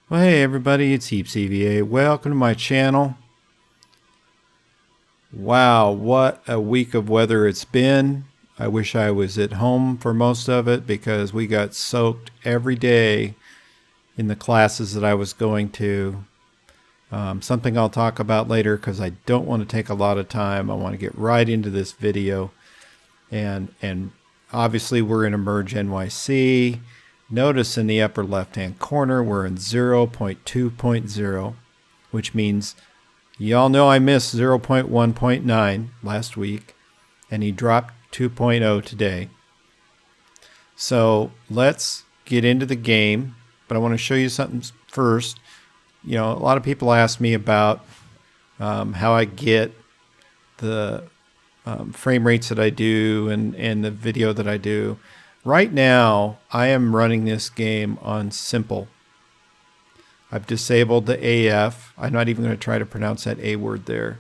Well, hey everybody, it's HeapCVA. Welcome to my channel. Wow, what a week of weather it's been. I wish I was at home for most of it because we got soaked every day in the classes that I was going to. Something I'll talk about later because I don't want to take a lot of time. I want to get right into this video. And obviously we're in EmergeNYC. Notice in the upper left-hand corner, we're in 0.2.0, which means y'all know I missed 0.1.9 last week, and he dropped 2.0 today. So let's get into the game, but I want to show you something first. You know, a lot of people ask me about how I get the frame rates that I do and the video that I do. Right now, I am running this game on simple. I've disabled the AF. I'm not even going to try to pronounce that A word there.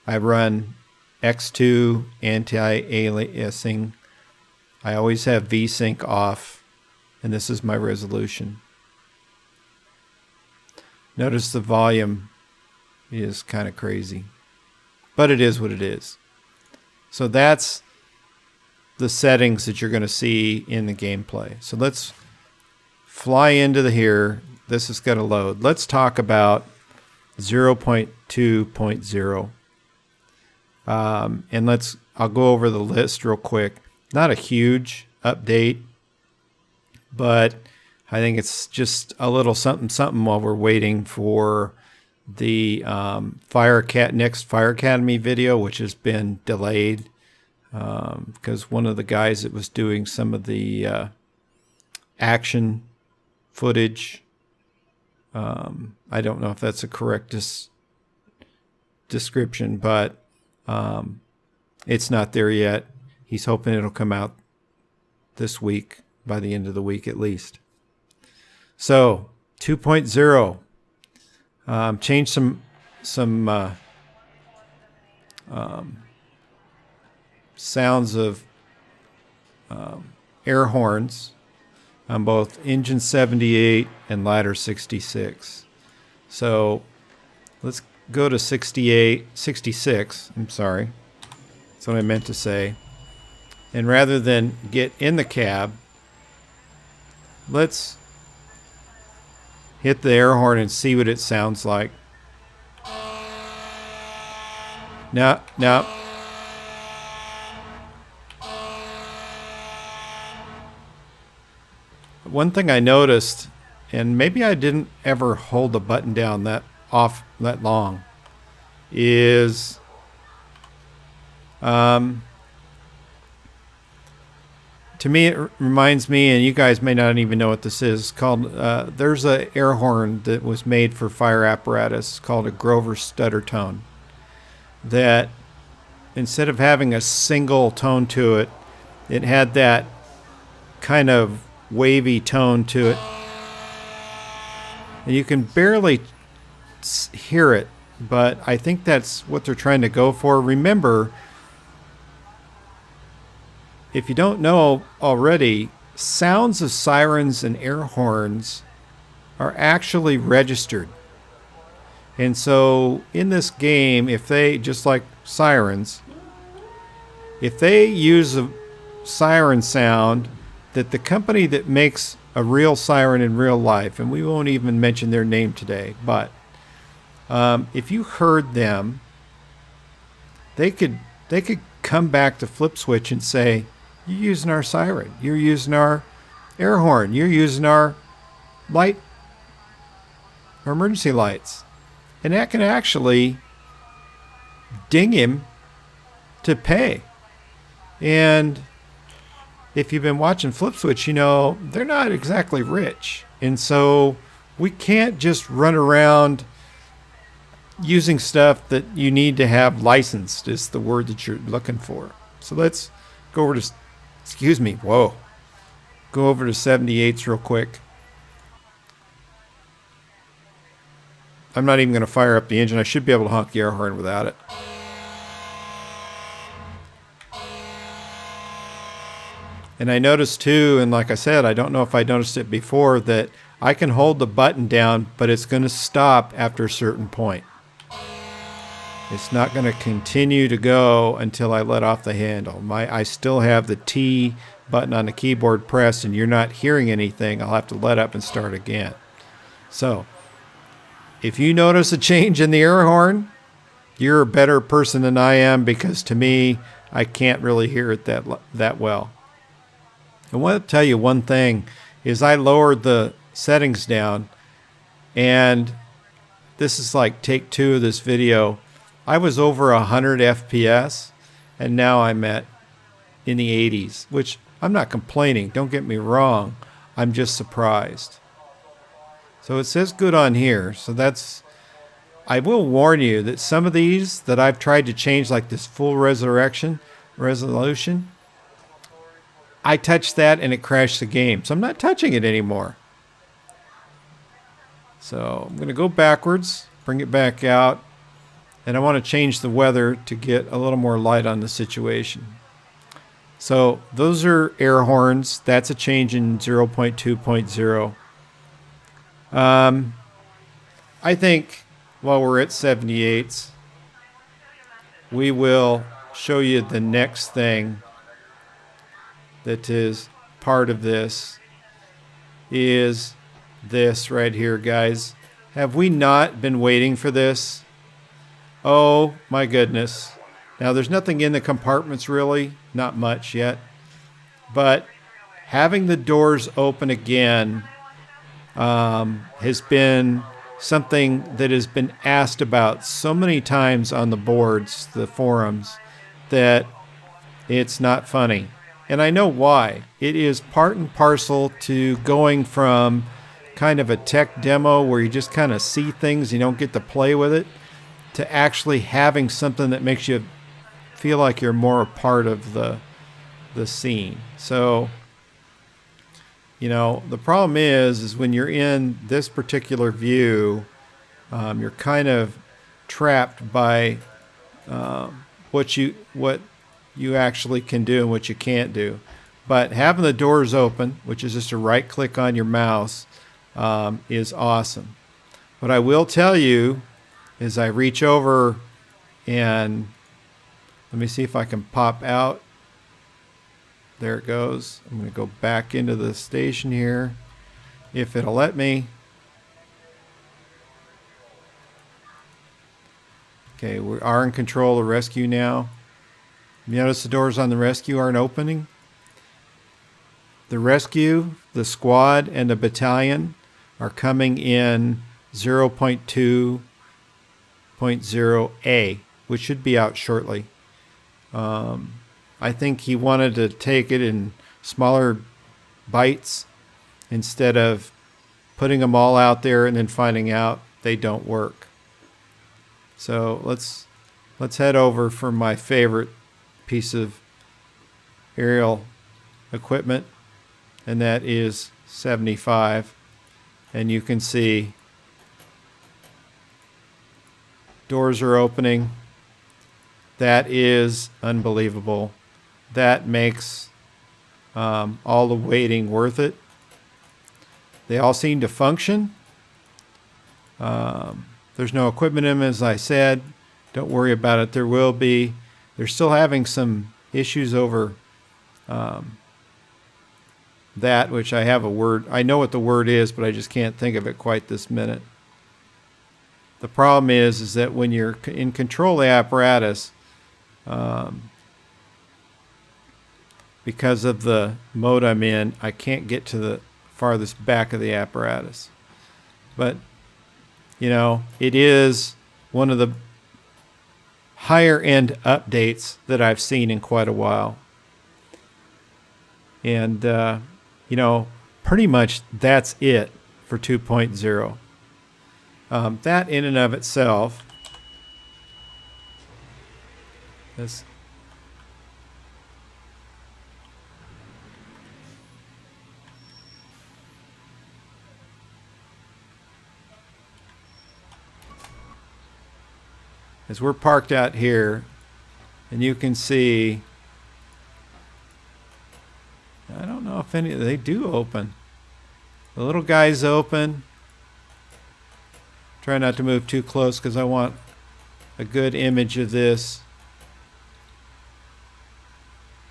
I run X2 anti-aliasing. I always have VSync off, and this is my resolution. Notice the volume is kind of crazy, but it is what it is. So that's the settings that you're going to see in the gameplay. So let's fly into here. This is going to load. Let's talk about 0.2.0. And I'll go over the list real quick. Not a huge update, but I think it's just a little something while we're waiting for the next Fire Academy video, which has been delayed. Because one of the guys that was doing some of the action footage, I don't know if that's a correct description, but it's not there yet. He's hoping it'll come out this week, by the end of the week at least. So 2.0, change some sounds of air horns on both engine 78 and ladder 66. So let's go to 66. I'm sorry. That's what I meant to say. And rather than get in the cab, let's hit the air horn and see what it sounds like. Now. One thing I noticed, and maybe I didn't ever hold the button down that long, is to me it reminds me, and you guys may not even know what this is, called there's an air horn that was made for fire apparatus called a Grover stutter tone, that instead of having a single tone to it, it had that kind of wavy tone to it, and you can barely hear it, but I think that's what they're trying to go for. Remember, if you don't know already, sounds of sirens and air horns are actually registered. And so in this game, if they, just like sirens, if they use a siren sound that the company that makes a real siren in real life, and we won't even mention their name today, but if you heard them, they could come back to FlipSwitch and say, you're using our siren, you're using our air horn, you're using our light, our emergency lights. And that can actually ding him to pay. And if you've been watching FlipSwitch, you know they're not exactly rich. And so we can't just run around using stuff that you need to have licensed, is the word that you're looking for. So let's go over to, go over to 78s real quick. I'm not even going to fire up the engine. I should be able to honk the air horn without it. And I noticed too, and like I said, I don't know if I noticed it before, that I can hold the button down, but it's going to stop after a certain point. It's not going to continue to go until I let off the handle. I still have the T button on the keyboard pressed, and you're not hearing anything. I'll have to let up and start again. So, if you notice a change in the air horn, you're a better person than I am, because to me, I can't really hear it that well. I want to tell you one thing is I lowered the settings down, and this is like take 2 of this video. I was over 100 FPS, and now I'm in the 80s, which I'm not complaining. Don't get me wrong. I'm just surprised. So it says good on here. So I will warn you that some of these that I've tried to change, like this full resolution, I touched that and it crashed the game. So I'm not touching it anymore. So I'm going to go backwards, bring it back out, and I want to change the weather to get a little more light on the situation. So those are air horns. That's a change in 0.2.0. I think while we're at 78s, we will show you the next thing that is part of this is this right here, guys. Have we not been waiting for this? Oh my goodness. Now there's nothing in the compartments really, not much yet, but having the doors open again has been something that has been asked about so many times on the boards, the forums, that it's not funny. And I know why. It is part and parcel to going from kind of a tech demo where you just kind of see things, you don't get to play with it, to actually having something that makes you feel like you're more a part of the scene. So, you know, the problem is when you're in this particular view, you're kind of trapped by what you actually can do and what you can't do. But having the doors open, which is just a right click on your mouse, is awesome. What I will tell you is I reach over and let me see if I can pop out. There it goes. I'm going to go back into the station here, if it'll let me. Okay, we are in control of rescue now. You notice the doors on the rescue aren't opening? The rescue, the squad, and the battalion are coming in 0.2.0A, which should be out shortly. I think he wanted to take it in smaller bites instead of putting them all out there and then finding out they don't work. So let's head over for my favorite piece of aerial equipment, and that is 75. And you can see doors are opening. That is unbelievable. That makes all the waiting worth it. They all seem to function. There's no equipment in them, as I said. Don't worry about it. There will be. They're still having some issues over that, which I have a word. I know what the word is, but I just can't think of it quite this minute. The problem is that when you're in control of the apparatus, because of the mode I'm in, I can't get to the farthest back of the apparatus. But, you know, it is one of the higher end updates that I've seen in quite a while. And, you know, pretty much that's it for 2.0. That in and of itself is as we're parked out here, and you can see, I don't know if any, they do open. The little guy's open. Try not to move too close because I want a good image of this.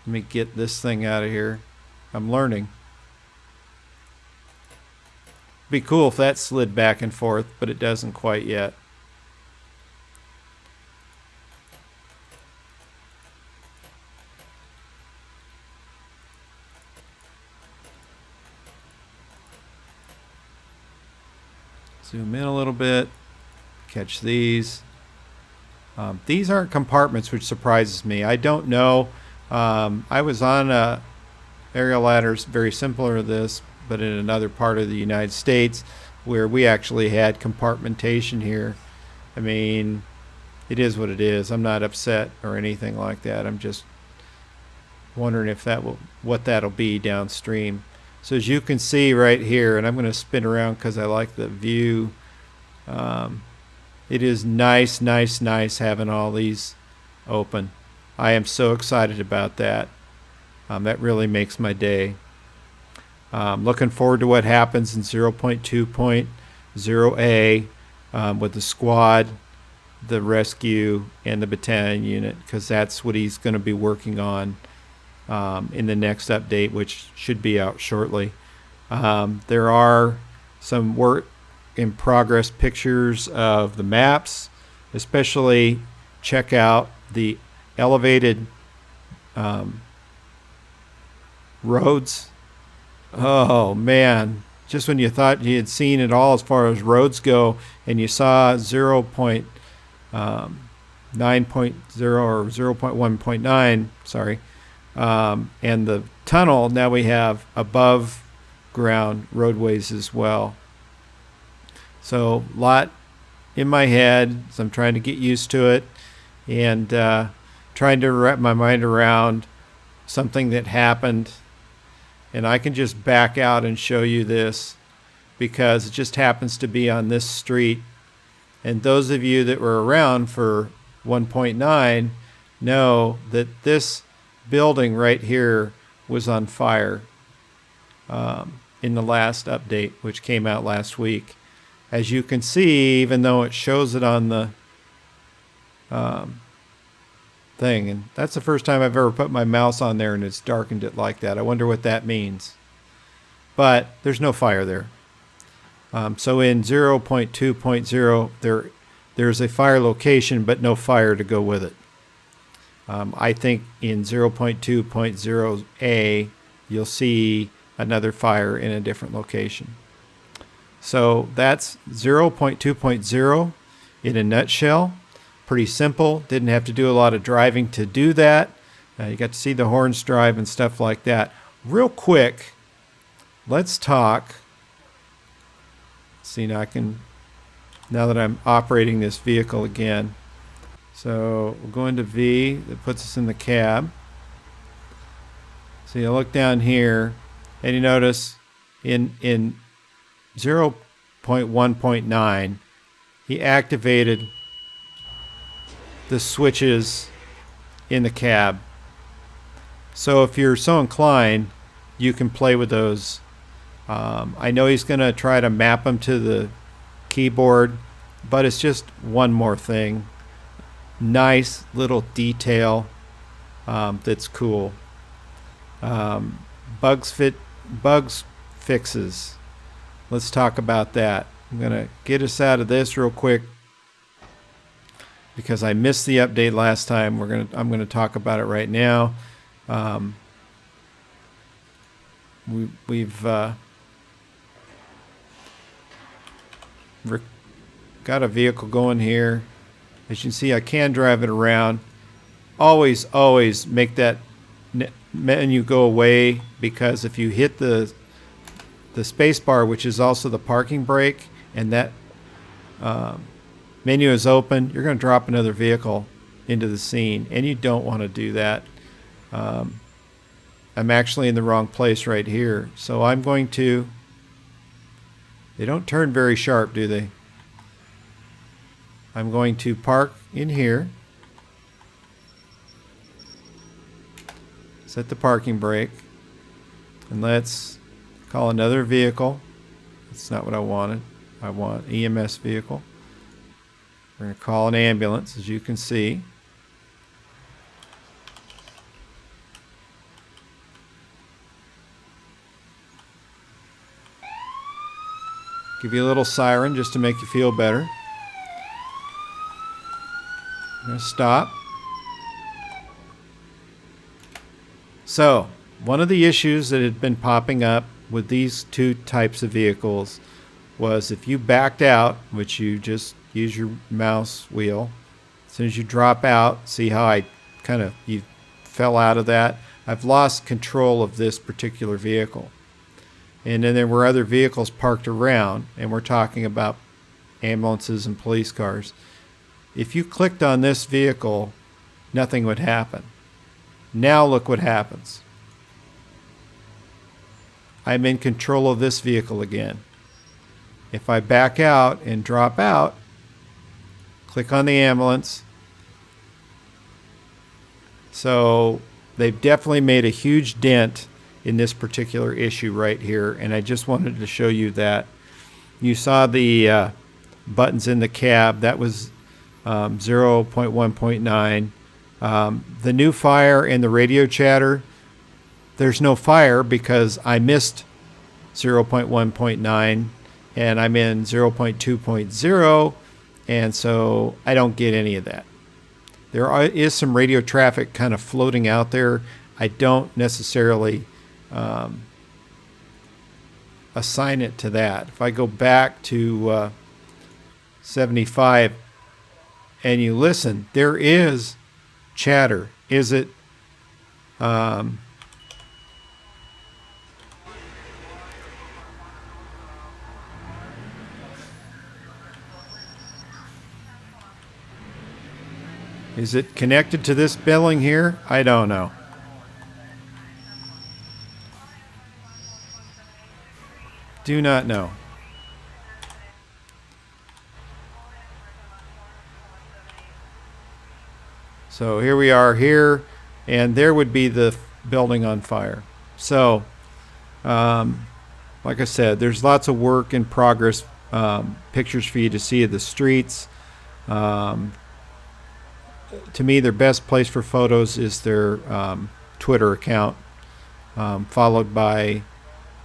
Let me get this thing out of here. I'm learning. Be cool if that slid back and forth, but it doesn't quite yet. Zoom in a little bit. Catch these. These aren't compartments, which surprises me. I don't know. I was on a aerial ladders very similar to this, but in another part of the United States where we actually had compartmentation here. I mean, it is what it is. I'm not upset or anything like that. I'm just wondering if what that'll be downstream. So as you can see right here, and I'm going to spin around because I like the view. It is nice having all these open. I am so excited about that. That really makes my day. Looking forward to what happens in 0.2.0A with the squad, the rescue, and the battalion unit, because that's what he's going to be working on in the next update, which should be out shortly. There are some work in progress pictures of the maps, especially check out the elevated roads. Oh man, just when you thought you had seen it all as far as roads go, and you saw 0.9.0 or 0.1.9, sorry, and the tunnel, now we have above ground roadways as well. So a lot in my head, so I'm trying to get used to it, and trying to wrap my mind around something that happened. And I can just back out and show you this because it just happens to be on this street. And those of you that were around for 1.9 know that this building right here was on fire in the last update, which came out last week. As you can see, even though it shows it on the thing, and that's the first time I've ever put my mouse on there and it's darkened it like that. I wonder what that means. But there's no fire there. So in 0.2.0 there's a fire location but no fire to go with it. I think in 0.2.0A you'll see another fire in a different location. So that's 0.2.0 in a nutshell. Pretty simple. Didn't have to do a lot of driving to do that. You got to see the horns drive and stuff like that. Real quick, let's talk. See, now that I'm operating this vehicle again. So we'll go into V, that puts us in the cab. So you look down here and you notice in 0.1.9 he activated the switches in the cab. So if you're so inclined, you can play with those. I know he's going to try to map them to the keyboard, but it's just one more thing. Nice little detail that's cool. Bugs fixes. Let's talk about that. I'm going to get us out of this real quick because I missed the update last time. I'm going to talk about it right now. We've got a vehicle going here. As you can see, I can drive it around. Always make that menu go away, because if you hit the space bar, which is also the parking brake, and that menu is open, you're going to drop another vehicle into the scene, and you don't want to do that. I'm actually in the wrong place right here, so I'm going to... They don't turn very sharp, do they? I'm going to park in here, set the parking brake, and let's call another vehicle That's not what I wanted. I want EMS vehicle. We're going to call an ambulance, as you can see. Give you a little siren just to make you feel better. I'm going to stop. So, one of the issues that had been popping up with these two types of vehicles was if you backed out, which you just use your mouse wheel, as soon as you drop out, see how you fell out of that? I've lost control of this particular vehicle. And then there were other vehicles parked around, and we're talking about ambulances and police cars. If you clicked on this vehicle, nothing would happen. Now look what happens. I'm in control of this vehicle again. If I back out and drop out, click on the ambulance. So they've definitely made a huge dent in this particular issue right here, and I just wanted to show you that. You saw the buttons in the cab. That was 0.1.9. The new fire and the radio chatter, there's no fire because I missed 0.1.9 and I'm in 0.2.0, and so I don't get any of that. There is some radio traffic kind of floating out there. I don't necessarily assign it to that. If I go back to 75 and you listen, there is chatter. Is it is it connected to this billing here? I don't know. Do not know. So here we are here, and there would be the building on fire. So, like I said, there's lots of work in progress, pictures for you to see of the streets. To me, their best place for photos is their Twitter account, followed by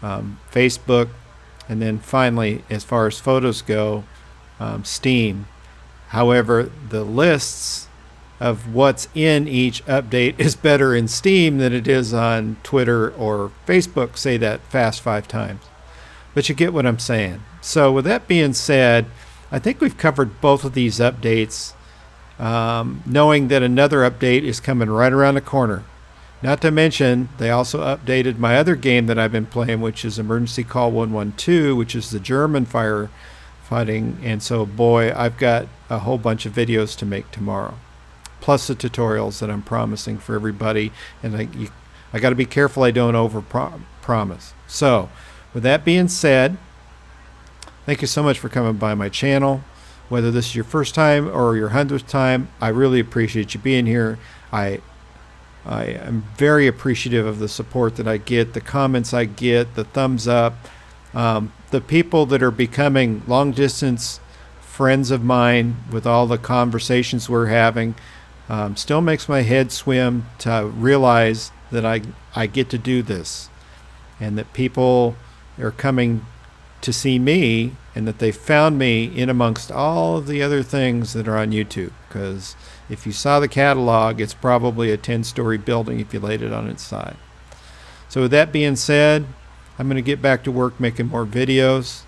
Facebook, and then finally, as far as photos go, Steam. However, the lists of what's in each update is better in Steam than it is on Twitter or Facebook. Say that fast 5 times. But you get what I'm saying. So with that being said, I think we've covered both of these updates, knowing that another update is coming right around the corner. Not to mention, they also updated my other game that I've been playing, which is Emergency Call 112, which is the German firefighting. And so, boy, I've got a whole bunch of videos to make tomorrow, plus the tutorials that I'm promising for everybody. And I got to be careful I don't over-promise. So, with that being said, thank you so much for coming by my channel. Whether this is your first time or your 100th time, I really appreciate you being here. I am very appreciative of the support that I get, the comments I get, the thumbs up. The people that are becoming long-distance friends of mine with all the conversations we're having still makes my head swim to realize that I get to do this, and that people are coming to see me, and that they found me in amongst all of the other things that are on YouTube. Because if you saw the catalog, it's probably a 10-story building if you laid it on its side. So with that being said, I'm going to get back to work making more videos.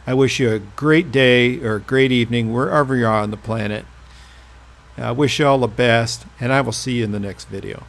I wish you a great day or a great evening wherever you are on the planet. I wish you all the best, and I will see you in the next video.